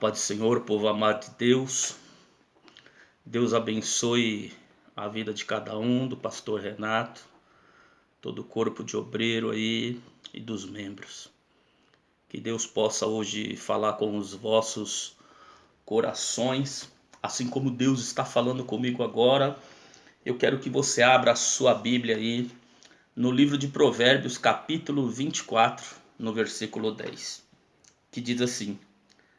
Paz do Senhor, povo amado de Deus. Deus abençoe a vida de cada um, do pastor Renato, todo o corpo de obreiro aí e dos membros. Que Deus possa hoje falar com os vossos corações, assim como Deus está falando comigo agora. Eu quero que você abra a sua Bíblia aí no livro de Provérbios, capítulo 24, no versículo 10, que diz assim: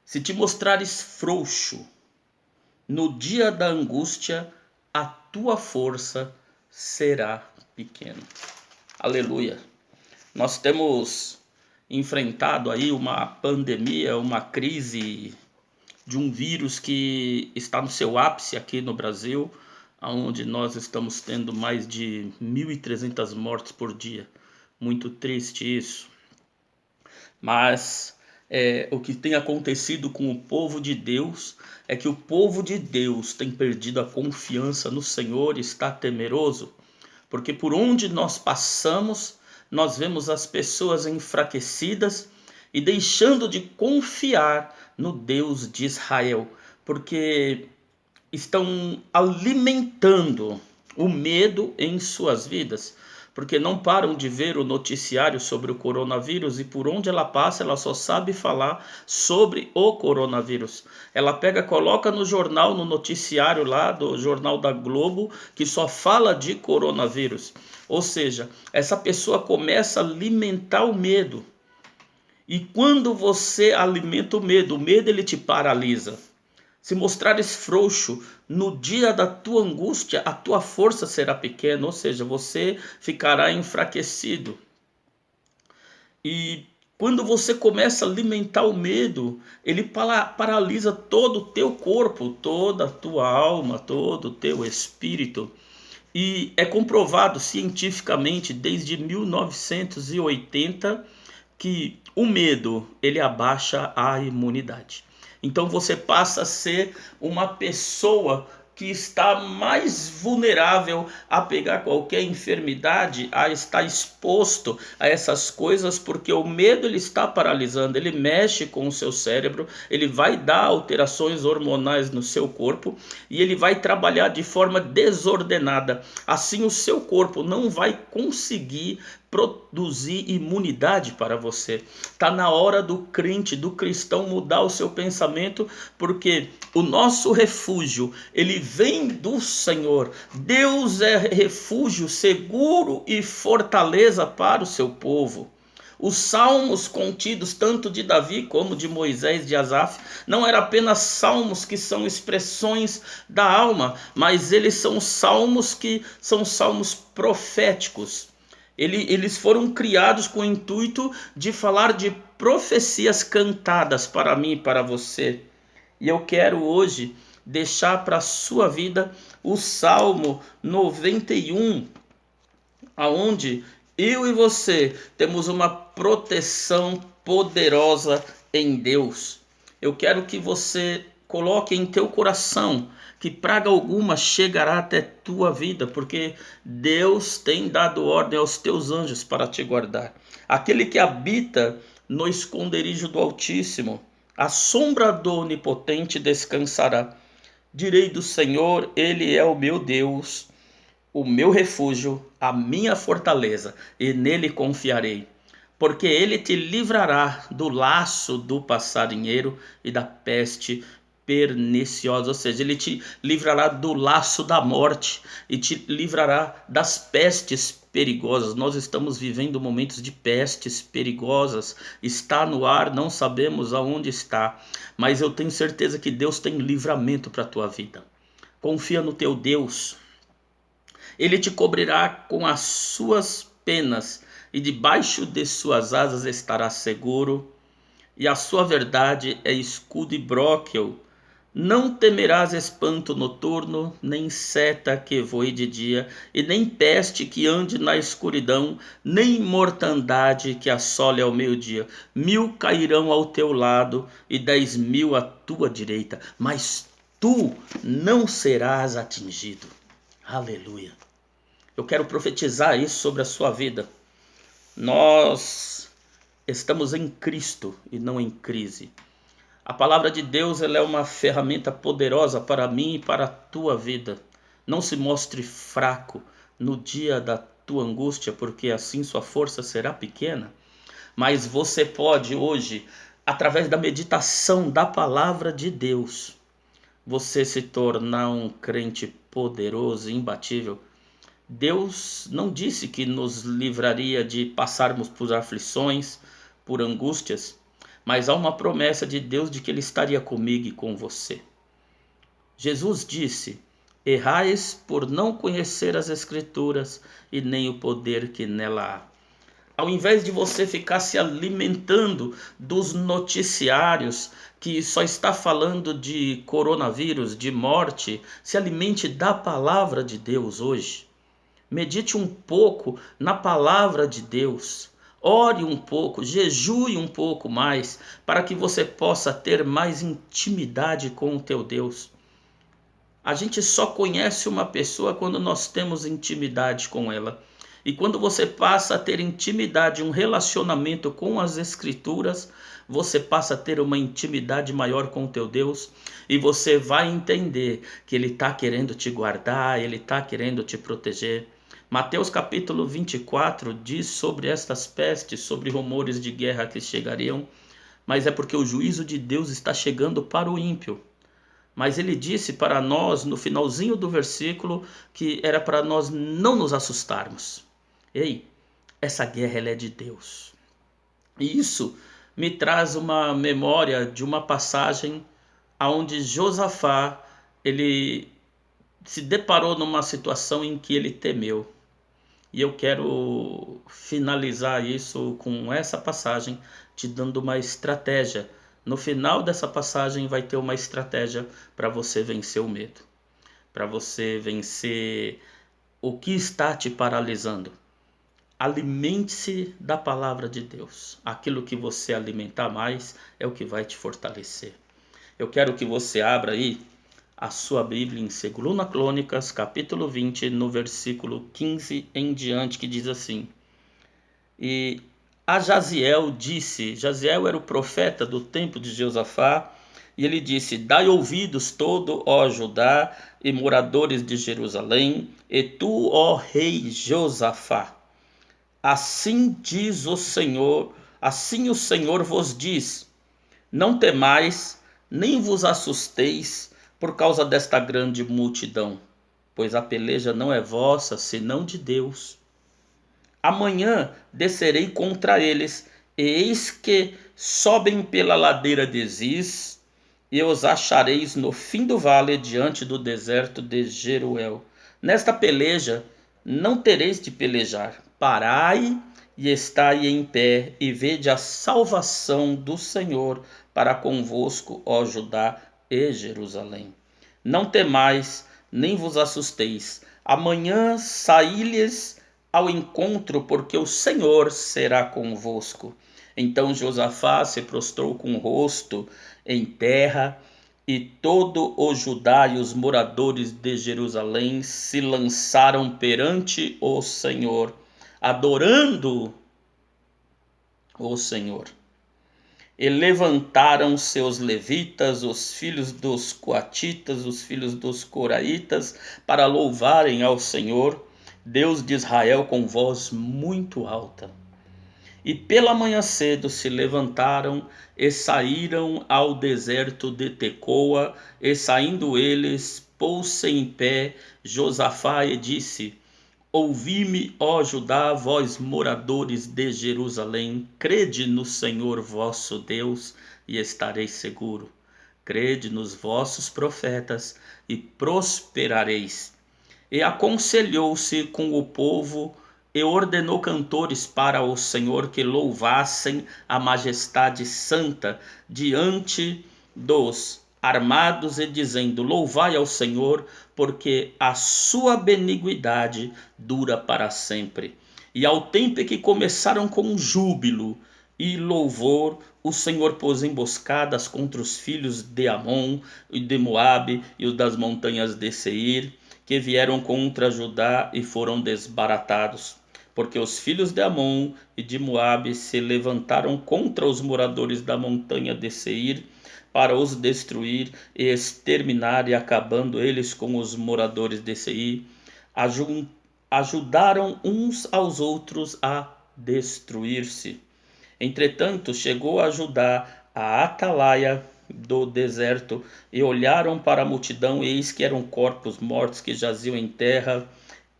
se te mostrares frouxo no dia da angústia, a tua força será pequena. Aleluia. Nós temos enfrentado aí uma pandemia, uma crise de um vírus que está no seu ápice aqui no Brasil, onde nós estamos tendo mais de 1.300 mortes por dia. Muito triste isso. Mas o que tem acontecido com o povo de Deus é que o povo de Deus tem perdido a confiança no Senhor e está temeroso, porque por onde nós passamos, nós vemos as pessoas enfraquecidas e deixando de confiar no Deus de Israel, porque estão alimentando o medo em suas vidas, porque não param de ver o noticiário sobre o coronavírus e por onde ela passa ela só sabe falar sobre o coronavírus. Ela pega, coloca no jornal, no noticiário lá do Jornal da Globo, que só fala de coronavírus. Ou seja, essa pessoa começa a alimentar o medo. E quando você alimenta o medo ele te paralisa. Se mostrares frouxo no dia da tua angústia, a tua força será pequena, ou seja, você ficará enfraquecido. E quando você começa a alimentar o medo, ele paralisa todo o teu corpo, toda a tua alma, todo o teu espírito. E é comprovado cientificamente desde 1980 que o medo ele abaixa a imunidade. Então você passa a ser uma pessoa que está mais vulnerável a pegar qualquer enfermidade, a estar exposto a essas coisas, porque o medo ele está paralisando, ele mexe com o seu cérebro, ele vai dar alterações hormonais no seu corpo e ele vai trabalhar de forma desordenada. Assim o seu corpo não vai conseguir produzir imunidade para você. Está na hora do crente, do cristão mudar o seu pensamento, porque o nosso refúgio, ele vem do Senhor. Deus é refúgio seguro e fortaleza para o seu povo. Os salmos contidos tanto de Davi como de Moisés, de Asaf, não eram apenas salmos que são expressões da alma, mas eles são salmos que são salmos proféticos. Eles foram criados com o intuito de falar de profecias cantadas para mim e para você. E eu quero hoje deixar para a sua vida o Salmo 91, aonde eu e você temos uma proteção poderosa em Deus. Eu quero que você coloque em teu coração que praga alguma chegará até tua vida, porque Deus tem dado ordem aos teus anjos para te guardar. Aquele que habita no esconderijo do Altíssimo, a sombra do Onipotente descansará. Direi do Senhor, Ele é o meu Deus, o meu refúgio, a minha fortaleza, e nele confiarei. Porque ele te livrará do laço do passarinheiro e da peste perniciosa, ou seja, ele te livrará do laço da morte e te livrará das pestes perigosas. Nós estamos vivendo momentos de pestes perigosas, está no ar, não sabemos aonde está, mas eu tenho certeza que Deus tem livramento para a tua vida. Confia no teu Deus. Ele te cobrirá com as suas penas e debaixo de suas asas estará seguro, e a sua verdade é escudo e broquel. Não temerás espanto noturno, nem seta que voe de dia, e nem peste que ande na escuridão, nem mortandade que assole ao meio-dia. 1.000 cairão ao teu lado e 10.000 à tua direita, mas tu não serás atingido. Aleluia. Eu quero profetizar isso sobre a sua vida. Nós estamos em Cristo e não em crise. A palavra de Deus, ela é uma ferramenta poderosa para mim e para a tua vida. Não se mostre fraco no dia da tua angústia, porque assim sua força será pequena. Mas você pode hoje, através da meditação da palavra de Deus, você se tornar um crente poderoso e imbatível. Deus não disse que nos livraria de passarmos por aflições, por angústias, mas há uma promessa de Deus de que Ele estaria comigo e com você. Jesus disse: errais por não conhecer as Escrituras e nem o poder que nela há. Ao invés de você ficar se alimentando dos noticiários que só está falando de coronavírus, de morte, se alimente da palavra de Deus hoje. Medite um pouco na palavra de Deus. Ore um pouco, jejue um pouco mais, para que você possa ter mais intimidade com o teu Deus. A gente só conhece uma pessoa quando nós temos intimidade com ela. E quando você passa a ter intimidade, um relacionamento com as Escrituras, você passa a ter uma intimidade maior com o teu Deus. E você vai entender que Ele está querendo te guardar, Ele está querendo te proteger. Mateus capítulo 24 diz sobre estas pestes, sobre rumores de guerra que chegariam, mas é porque o juízo de Deus está chegando para o ímpio. Mas ele disse para nós, no finalzinho do versículo, que era para nós não nos assustarmos. Ei, essa guerra ela é de Deus. E isso me traz uma memória de uma passagem onde Josafá, ele se deparou numa situação em que ele temeu. E eu quero finalizar isso com essa passagem, te dando uma estratégia. No final dessa passagem vai ter uma estratégia para você vencer o medo, para você vencer o que está te paralisando. Alimente-se da palavra de Deus. Aquilo que você alimentar mais é o que vai te fortalecer. Eu quero que você abra aí a sua Bíblia em 2 Crônicas, capítulo 20, no versículo 15 em diante, que diz assim: e a Jaziel disse, Jaziel era o profeta do tempo de Josafá, e ele disse: dai ouvidos todo, ó Judá, e moradores de Jerusalém, e tu, ó rei Josafá. Assim diz o Senhor, assim o Senhor vos diz: não temais, nem vos assusteis por causa desta grande multidão, pois a peleja não é vossa, senão de Deus. Amanhã descerei contra eles, e eis que sobem pela ladeira de Ziz, e os achareis no fim do vale, diante do deserto de Jeruel. Nesta peleja não tereis de pelejar. Parai e estai em pé, e vede a salvação do Senhor para convosco, ó Judá e Jerusalém. Não temais, nem vos assusteis. Amanhã saí-lhes ao encontro, porque o Senhor será convosco. Então Josafá se prostrou com o rosto em terra, e todo o Judá e os moradores de Jerusalém se lançaram perante o Senhor, adorando o Senhor. E levantaram seus levitas, os filhos dos coatitas, os filhos dos coraitas, para louvarem ao Senhor, Deus de Israel, com voz muito alta. E pela manhã cedo se levantaram e saíram ao deserto de Tecoa, e saindo eles, pôs-se em pé Josafá e disse: ouvi-me, ó Judá, vós moradores de Jerusalém, crede no Senhor vosso Deus e estareis seguro. Crede nos vossos profetas e prosperareis. E aconselhou-se com o povo e ordenou cantores para o Senhor que louvassem a majestade santa diante dos armados, e dizendo: louvai ao Senhor, porque a sua benignidade dura para sempre. E ao tempo em que começaram com júbilo e louvor, o Senhor pôs emboscadas contra os filhos de Amon e de Moabe e os das montanhas de Seir, que vieram contra Judá e foram desbaratados. porque os filhos de Amon e de Moabe se levantaram contra os moradores da montanha de Seir para os destruir e exterminar, e acabando eles com os moradores de Seir, ajudaram uns aos outros a destruir-se. Entretanto, chegou a Judá a atalaia do deserto, e olharam para a multidão, e eis que eram corpos mortos que jaziam em terra,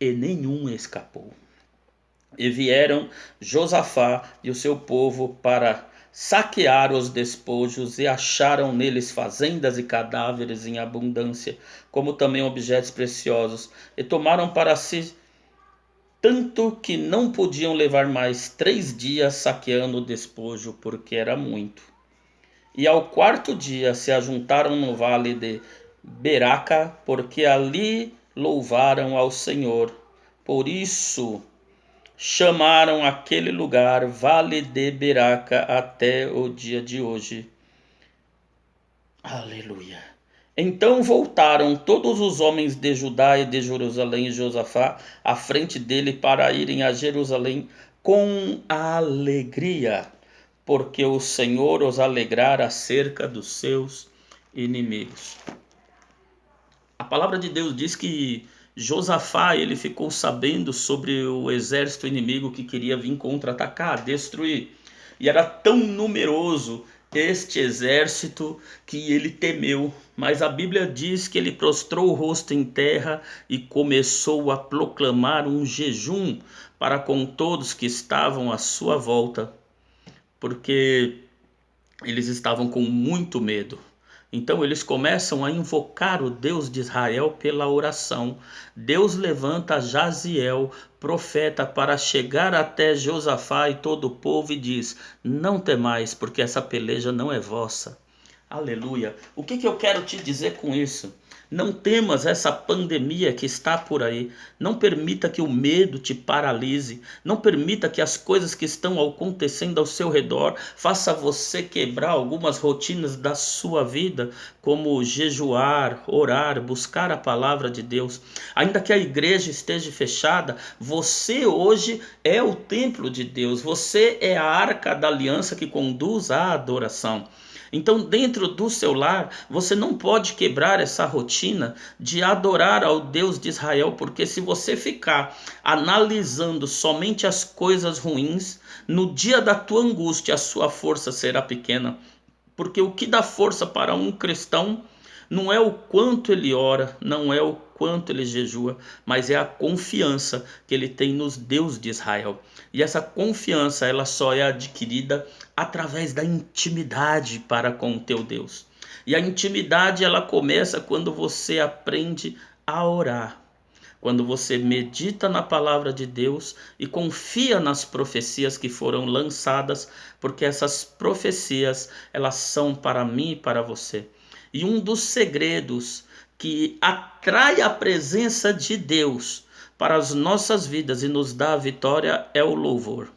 e nenhum escapou. E vieram Josafá e o seu povo para saquear os despojos, e acharam neles fazendas e cadáveres em abundância, como também objetos preciosos, e tomaram para si tanto que não podiam levar mais 3 dias saqueando o despojo, porque era muito. E ao quarto dia se ajuntaram no vale de Beraca, porque ali louvaram ao Senhor. Por isso chamaram aquele lugar Vale de Beraca até o dia de hoje. Aleluia. Então voltaram todos os homens de Judá e de Jerusalém e Josafá à frente dele para irem a Jerusalém com alegria, porque o Senhor os alegrara acerca dos seus inimigos. A palavra de Deus diz que Josafá, ele ficou sabendo sobre o exército inimigo que queria vir contra-atacar, destruir. E era tão numeroso este exército que ele temeu. Mas a Bíblia diz que ele prostrou o rosto em terra e começou a proclamar um jejum para com todos que estavam à sua volta, porque eles estavam com muito medo. Então eles começam a invocar o Deus de Israel pela oração. Deus levanta Jaziel, profeta, para chegar até Josafá e todo o povo e diz: não temais, porque essa peleja não é vossa. Aleluia. O que eu quero te dizer com isso? Não temas essa pandemia que está por aí. Não permita que o medo te paralise. Não permita que as coisas que estão acontecendo ao seu redor faça você quebrar algumas rotinas da sua vida, como jejuar, orar, buscar a palavra de Deus. Ainda que a igreja esteja fechada, você hoje é o templo de Deus. Você é a arca da aliança que conduz à adoração. Então, dentro do seu lar, você não pode quebrar essa rotina de adorar ao Deus de Israel, porque se você ficar analisando somente as coisas ruins, no dia da tua angústia a sua força será pequena. Porque o que dá força para um cristão não é o quanto ele ora, não é o quanto ele jejua, mas é a confiança que ele tem nos Deus de Israel. E essa confiança, ela só é adquirida através da intimidade para com o teu Deus. E a intimidade, ela começa quando você aprende a orar. Quando você medita na palavra de Deus e confia nas profecias que foram lançadas, porque essas profecias, elas são para mim e para você. E um dos segredos que atrai a presença de Deus para as nossas vidas e nos dá a vitória é o louvor.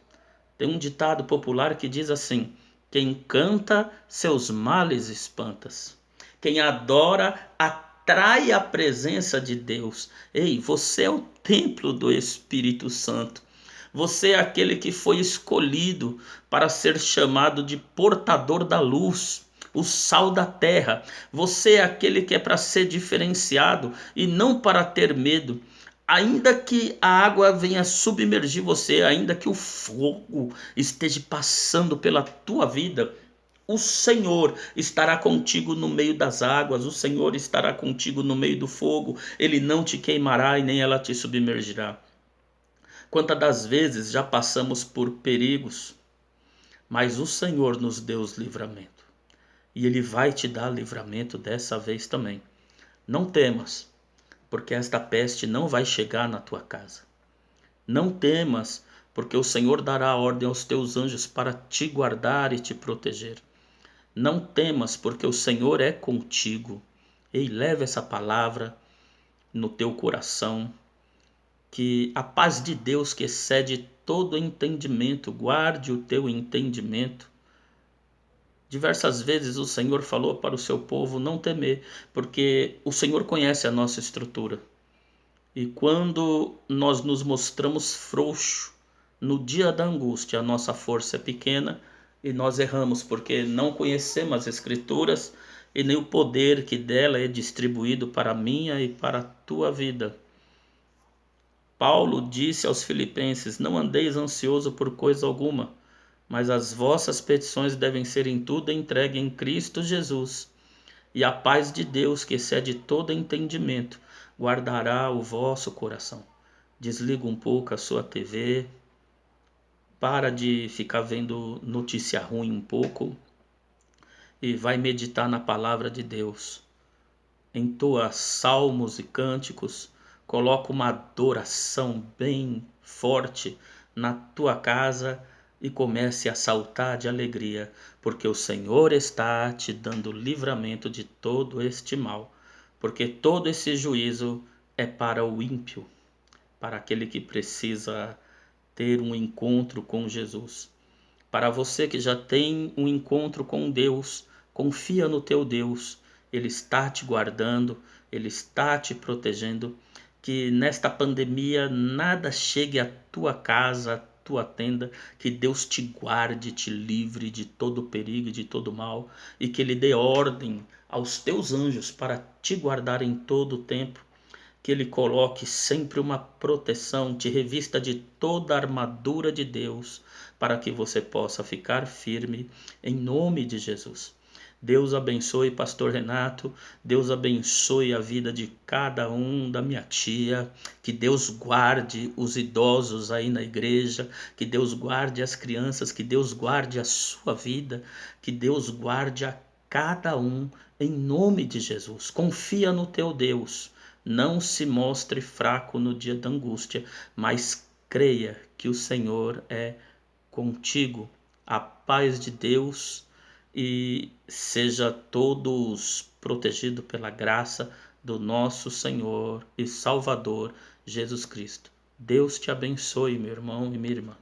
Tem um ditado popular que diz assim: quem canta, seus males espantas. Quem adora, atrai a presença de Deus. Ei, você é o templo do Espírito Santo. Você é aquele que foi escolhido para ser chamado de portador da luz, o sal da terra. Você é aquele que é para ser diferenciado e não para ter medo. Ainda que a água venha submergir você, ainda que o fogo esteja passando pela tua vida, o Senhor estará contigo no meio das águas, o Senhor estará contigo no meio do fogo, ele não te queimará e nem ela te submergirá. Quantas das vezes já passamos por perigos, mas o Senhor nos deu os livramento. E ele vai te dar livramento dessa vez também. Não temas, porque esta peste não vai chegar na tua casa. Não temas, porque o Senhor dará ordem aos teus anjos para te guardar e te proteger. Não temas, porque o Senhor é contigo. Ei, leve essa palavra no teu coração, que a paz de Deus, que excede todo entendimento, guarde o teu entendimento. Diversas vezes o Senhor falou para o seu povo não temer, porque o Senhor conhece a nossa estrutura. E quando nós nos mostramos frouxos, No dia da angústia, a nossa força é pequena e nós erramos porque não conhecemos as Escrituras e nem o poder que dela é distribuído para a minha e para a tua vida. Paulo disse aos Filipenses: Não andeis ansioso por coisa alguma, mas as vossas petições devem ser em tudo entregue em Cristo Jesus. E a paz de Deus, que excede todo entendimento, guardará o vosso coração. Desliga um pouco a sua TV, para de ficar vendo notícia ruim um pouco e vai meditar na palavra de Deus. Entoa salmos e cânticos, coloca uma adoração bem forte na tua casa e comece a saltar de alegria, porque o Senhor está te dando livramento de todo este mal, porque todo esse juízo é para o ímpio, para aquele que precisa ter um encontro com Jesus. Para você que já tem um encontro com Deus, confia no teu Deus. Ele está te guardando, Ele está te protegendo. Que nesta pandemia nada chegue à tua casa, à tua tenda. Que Deus te guarde, te livre de todo perigo e de todo mal. E que Ele dê ordem aos teus anjos para te guardar em todo o tempo. Que Ele coloque sempre uma proteção, te revista de toda a armadura de Deus, para que você possa ficar firme em nome de Jesus. Deus abençoe Pastor Renato, Deus abençoe a vida de cada um, da minha tia, que Deus guarde os idosos aí na igreja, que Deus guarde as crianças, que Deus guarde a sua vida, que Deus guarde a cada um em nome de Jesus. Confia no teu Deus. Não se mostre fraco no dia da angústia, mas creia que o Senhor é contigo. A paz de Deus e seja todos protegidos pela graça do nosso Senhor e Salvador Jesus Cristo. Deus te abençoe, meu irmão e minha irmã.